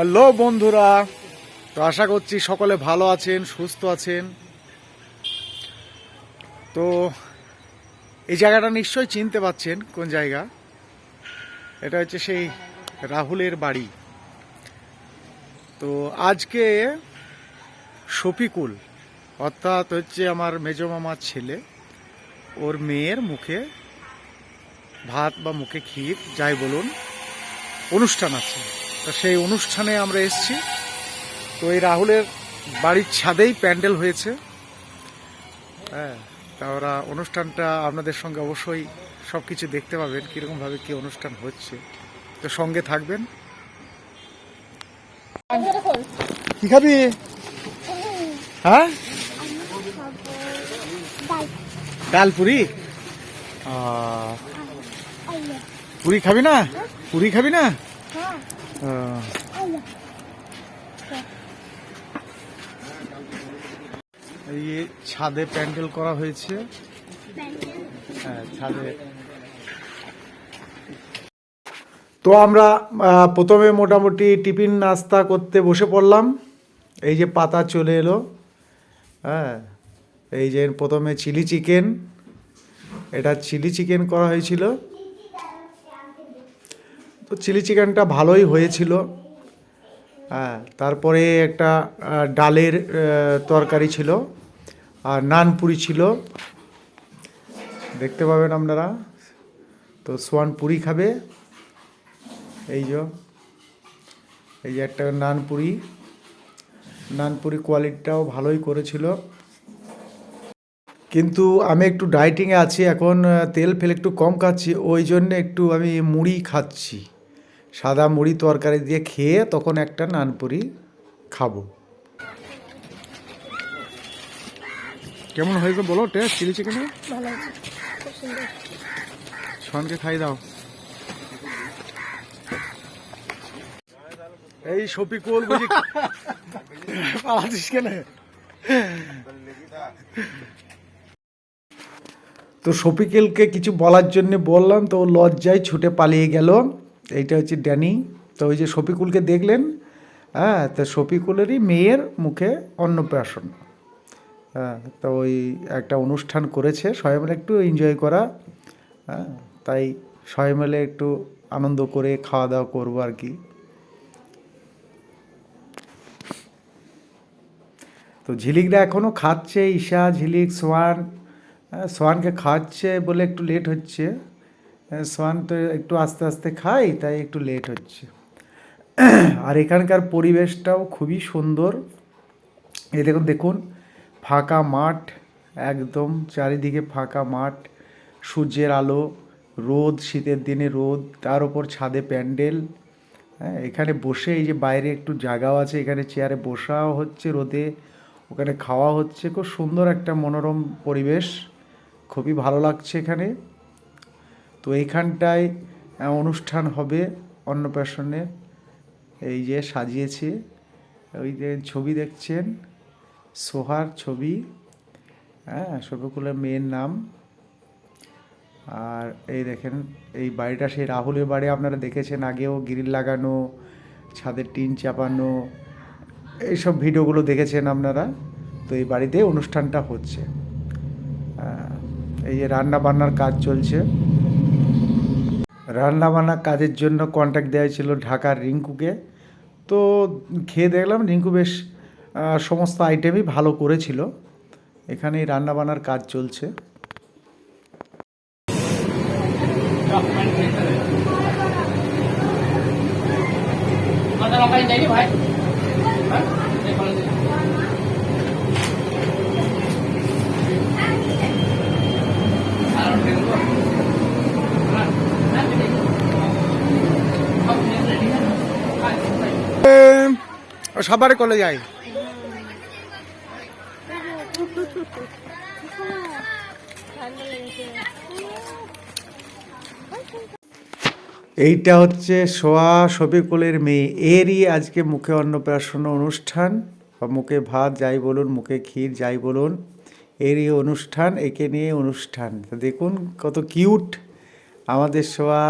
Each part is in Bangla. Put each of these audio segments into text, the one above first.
হ্যালো বন্ধুরা, তো আশা করছি সকলে ভালো আছেন, সুস্থ আছেন। তো এই জায়গাটা নিশ্চয়ই চিনতে পাচ্ছেন কোন জায়গা। এটা হচ্ছে সেই রাহুলের বাড়ি। তো আজকে শফিকুল, অর্থাৎ হচ্ছে আমার মেজো মামার ছেলে, ওর মেয়ের মুখে ভাত বা মুখে ক্ষীর যাই বলুন, অনুষ্ঠান আছে। তো সেই অনুষ্ঠানে আমরা এসেছি। তো এই রাহুলের বাড়ির ছাদেই প্যান্ডেল হয়েছে। হ্যাঁ, তা ওরা অনুষ্ঠানটা আপনাদের সঙ্গে অবশ্যই সব কিছু দেখতে পাবেন, কীরকমভাবে কী অনুষ্ঠান হচ্ছে। তো সঙ্গে থাকবেন। কি খাবি? হ্যাঁ, ডাল পুরি। পুরি খাবি না? পুরি খাবি না? এই ছাদে প্যান্ডেল করা হয়েছে। হ্যাঁ, ছাদে। তো আমরা প্রথমে মোটামুটি টিফিন নাস্তা করতে বসে পড়লাম। এই যে পাতা চলে এলো। হ্যাঁ, এই যে প্রথমে চিলি চিকেন, এটা চিলি চিকেন করা হয়েছিল। তো চিলি চিকেনটা ভালোই হয়েছিল। হ্যাঁ, তারপরে একটা ডালের তরকারি ছিল, আর নান পুরি ছিল, দেখতে পাবেন আপনারা। তো সোয়ান পুরি খাবে। এই যে একটা নান পুরি কোয়ালিটিটাও ভালোই করেছিল। কিন্তু আমি একটু ডায়েটিংয়ে আছি এখন, তেল ফেল একটু কম খাচ্ছি, ওই জন্য একটু আমি মুড়ি খাচ্ছি। সাদা মুড়ি তরকারি দিয়ে খেয়ে তখন একটা নান পুরি খাবো। কেমন হয়েছে বলো টেস্ট চিলি চিকেন? ভালো আছে, খুব সুন্দর। সনকে খাই দাও। এই শফিকুল বুঝি পালাচ্ছিস কেন? তো শফিকুলকে কিছু বলার জন্য বললাম, তো লজ্জায় ছুটে পালিয়ে গেল। এইটা হচ্ছে ড্যানি। তো ওই যে শফিকুলকে দেখলেন, হ্যাঁ, তো শফিকুলেরই মেয়ের মুখে অন্নপ্রাশন। হ্যাঁ, তো ওই একটা অনুষ্ঠান করেছে, সবাই মিলে একটু এনজয় করা। হ্যাঁ, তাই সবাই মিলে একটু আনন্দ করে খাওয়া দাওয়া করবো আর কি। তো ঝিলিকরা এখনও খাচ্ছে, ঈশা, ঝিলিক, সোয়ান। সোয়ানকে খাওয়াচ্ছে বলে একটু লেট হচ্ছে। সোয়ান তো একটু আস্তে আস্তে খায়, তাই একটু লেট হচ্ছে। আর এখানকার পরিবেশটাও খুবই সুন্দর। এই দেখুন দেখুন, ফাঁকা মাঠ, একদম চারিদিকে ফাঁকা মাঠ, সূর্যের আলো, রোদ, শীতের দিনে রোদ, তার ওপর ছাদে প্যান্ডেল। হ্যাঁ, এখানে বসে এই যে বাইরে একটু জায়গাও আছে, এখানে চেয়ারে বসাও হচ্ছে রোদে, ওখানে খাওয়া হচ্ছে। খুব সুন্দর একটা মনোরম পরিবেশ, খুবই ভালো লাগছে এখানে। তো এইখানটায় অনুষ্ঠান হবে অন্নপ্রাশনের। এই যে সাজিয়েছে, ওই যে ছবি দেখছেন, সোহার ছবি। হ্যাঁ, শফিকুলের মেয়ের নাম। আর এই দেখেন, এই বাড়িটা সেই রাহুলের বাড়ি, আপনারা দেখেছেন আগেও, গ্রিল লাগানো, ছাদের টিন চাপানো, এইসব ভিডিওগুলো দেখেছেন আপনারা। তো এই বাড়িতে অনুষ্ঠানটা হচ্ছে। এই যে রান্না বান্নার কাজ চলছে। রান্না বান্নার কাজের জন্য কন্ট্যাক্ট দেওয়া ছিল ঢাকার রিঙ্কুকে। তো খেয়ে দেখলাম রিঙ্কু বেশ সমস্ত আইটেমই ভালো করেছিল। এখানেই রান্না বান্নার কাজ চলছে। সবারে কলে যাই। এইটা হচ্ছে সোয়া, শফিকুলের মেয়ে, এরই আজকে মুখে অন্নপ্রাশন অনুষ্ঠান, বা মুখে ভাত যাই বলুন, মুখে ক্ষীর যাই বলুন, এরই অনুষ্ঠান, একে নিয়ে অনুষ্ঠান। তো দেখুন কত কিউট আমাদের সোয়া,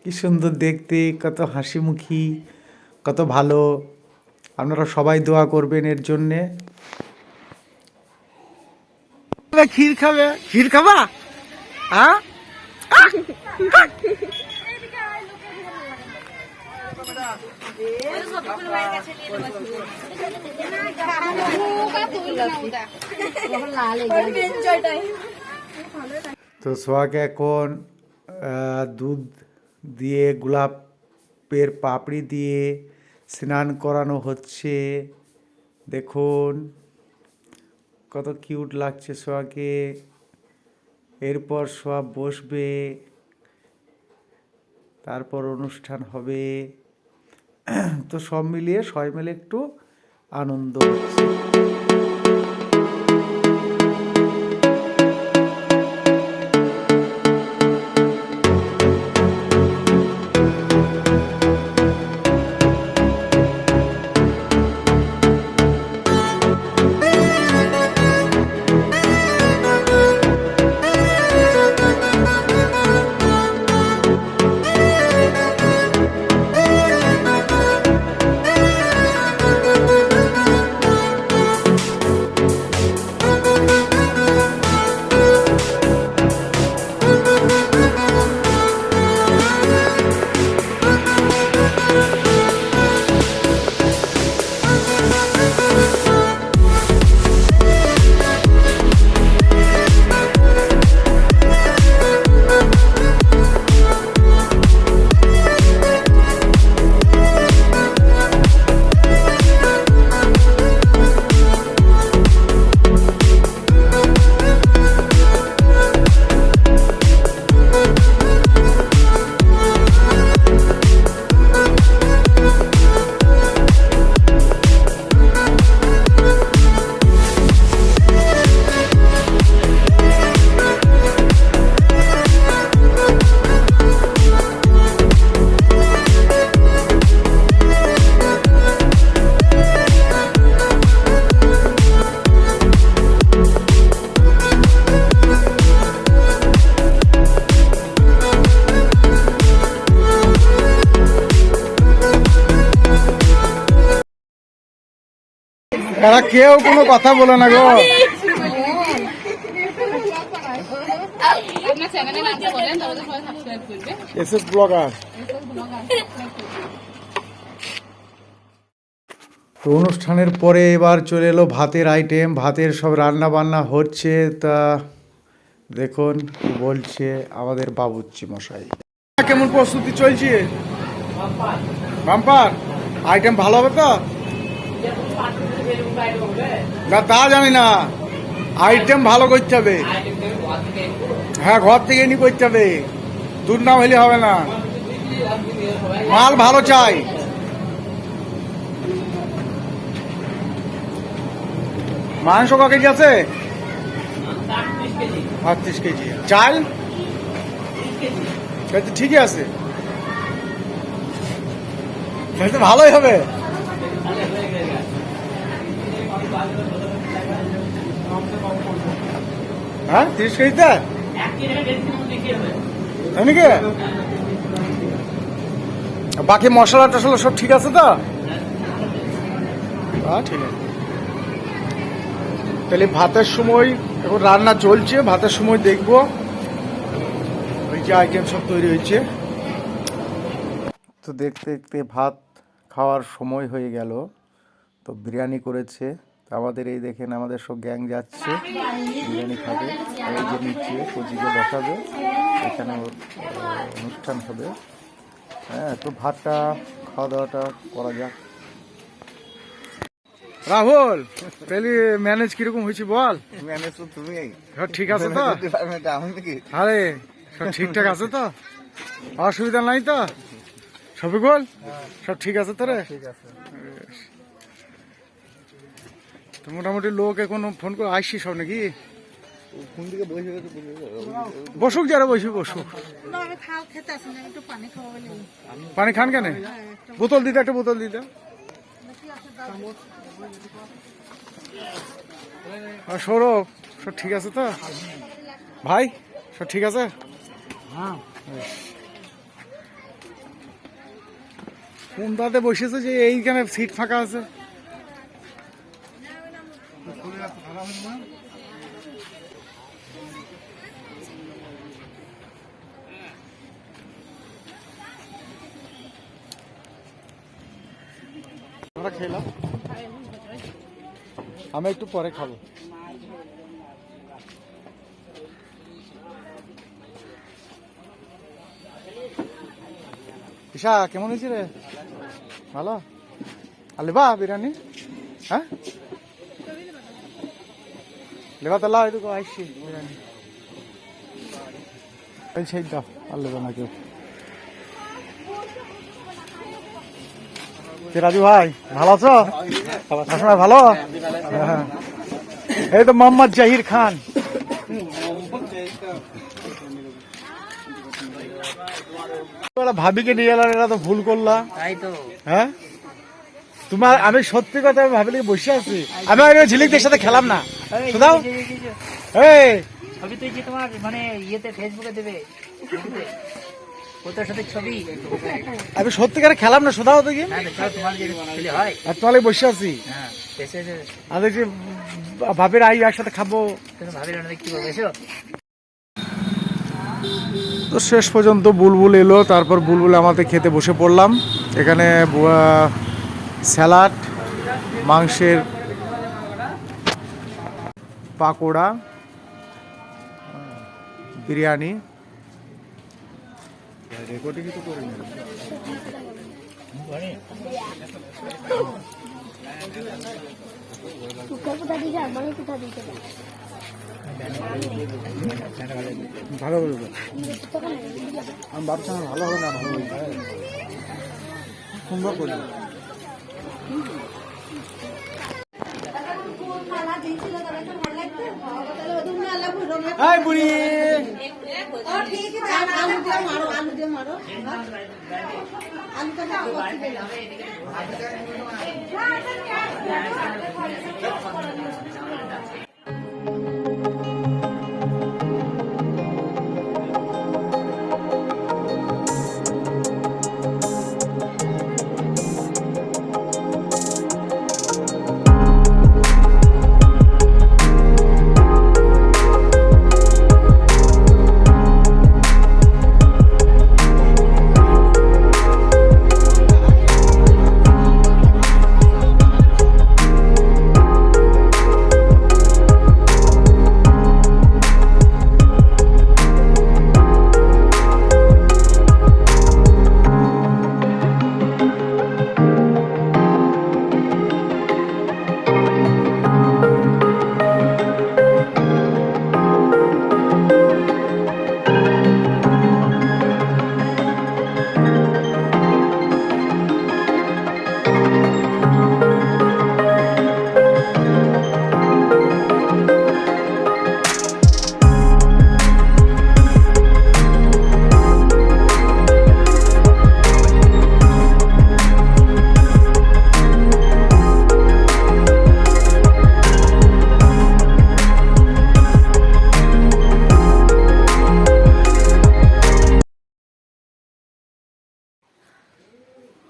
কি সুন্দর দেখতে, কত হাসিমুখী, কত ভালো। আপনারা সবাই দোয়া করবেন এর জন্যে। ক্ষীর খাবে, ক্ষীর খাবা? হ্যাঁ, তো সোহাকে এখন দুধ দিয়ে গোলাপের পাপড়ি দিয়ে স্নান করানো হচ্ছে। দেখুন কত কিউট লাগছে সোহাকে। এরপর সোহা বসবে, তারপর অনুষ্ঠান হবে। তো সব মিলিয়ে সবাই মিলে একটু আনন্দ হচ্ছে। এরা কেউ কোনো কথা বলে না গো। SS blogger. তো অনুষ্ঠানের পরে এবার চলে এলো ভাতের আইটেম। ভাতের সব রান্না বান্না হচ্ছে। তা দেখুন কি বলছে আমাদের বাবুর্চি মশাই। কেমন প্রস্তুতি চলছে? বাম্পার আইটেম ভালো হবে তো? না তা জানি না, আইটেম ভালো করতে হবে। হ্যাঁ, ঘর থেকে নি করতে হবে, দুর্নাম হলে হবে না, মাল ভালো চাই। মাংস ক কেজি আছে? 38 কেজি। চাল ঠিকই আছে, তাহলে তো ভালোই হবে। হ্যাঁ 30 কেজিতে নাকি? বাকি মশলা টশলা সব ঠিক আছে তো? হ্যাঁ ঠিক আছে। তাহলে ভাতের সময় এখন রান্না চলছে, ভাতের সময় দেখবো ওই যে আইটেম সব তৈরি হয়েছে। তো দেখতে দেখতে ভাত খাওয়ার সময় হয়ে গেল। তো বিরিয়ানি করেছে। আমাদের এই দেখেন আমাদের সব গ্যাং যাচ্ছে বিরিয়ানি খাবে। আর এই যে নিচে কচিকে বসাবে, এখানে অনুষ্ঠান হবে। হ্যাঁ, তো ভাতটা খাওয়া দাওয়াটা করা যাক। রাহুল, তাহলে ম্যানেজ কিরকম হয়েছে বল? ম্যানেজ তো তুমি সব ঠিক আছে তো? আরে সব ঠিকঠাক আছে তো? অসুবিধা নাই তো? সবিকুল সব ঠিক আছে তো রে? ঠিক আছে। তো মোটামুটি লোক এখন ফোন করে আসছি সব নাকি? কোন দিকে বসে বসুক, যারা বসে বসুক। পানি খান কেন? বোতল দিতে, একটা বোতল দিতে। সৌরভ সব ঠিক আছে তো ভাই? সব ঠিক আছে? হ্যাঁ। কোনটাতে বসেছে যে এইখানে সিট ফাঁকা আছে? আমরা খেলাম, আমি একটু পরে খাবো। ঈশা কেমন হয়েছে রে? ভালো? আর লেবা বিরিয়ানি? হ্যাঁ লেবা তো লাও এটুকু আসছি বিরিয়ানি। এই সেই দাও, আর লেবা না কেউ। রাজু ভাই ভালো আছো? আপনার ভালো? হ্যাঁ। এই তো মোহাম্মদ জাহির খান। ভাবিকে নিয়ে এলাম, এটা তো ভুল করলা। তাই তো হ্যাঁ তোমার, আমি সত্যি কথা ভাবলে বসে আছি, আমি ঝিলিকদের সাথে খেলাম না। শুধাও এই ছবি তুই যে তোমার মানে ইয়েতে ফেসবুকে দেবে ওটার সাথে ছবি। আমি সত্যিকারে খেলাম না, শুধাও তো কি। হ্যাঁ চলো তোমার যে খেলে হয়। আর তোমার বসে আছি, হ্যাঁ এসে আর দেখছি ভাবির আই একসাথে খাবো। তুমি ভাবির রান্না কি করবে এসো। তো শেষ পর্যন্ত বুলবুল এলো, তারপর বুলবুল আমাদের খেতে বসে পড়লাম। এখানে স্যালাড, মাংসের পাকোড়া, বিরিয়ানি। রেকর্ডিং তো করি না। কুকার কোথা দিকে আমার কোথা দিকে ভালো বলবো, আমি ভাবছিলাম ভালো হবে না, ভালো হবে সুন্দর করি। হাই বুড়ি,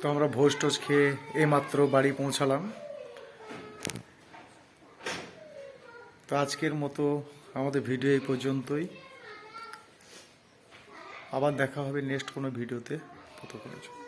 তো আমরা ভোজ টোজ খেয়ে এইমাত্র বাড়ি পৌঁছালাম। তো আজকের মতো আমাদের ভিডিও এই পর্যন্তই, আবার দেখা হবে নেক্সট কোনো ভিডিওতে। ততক্ষণের জন্য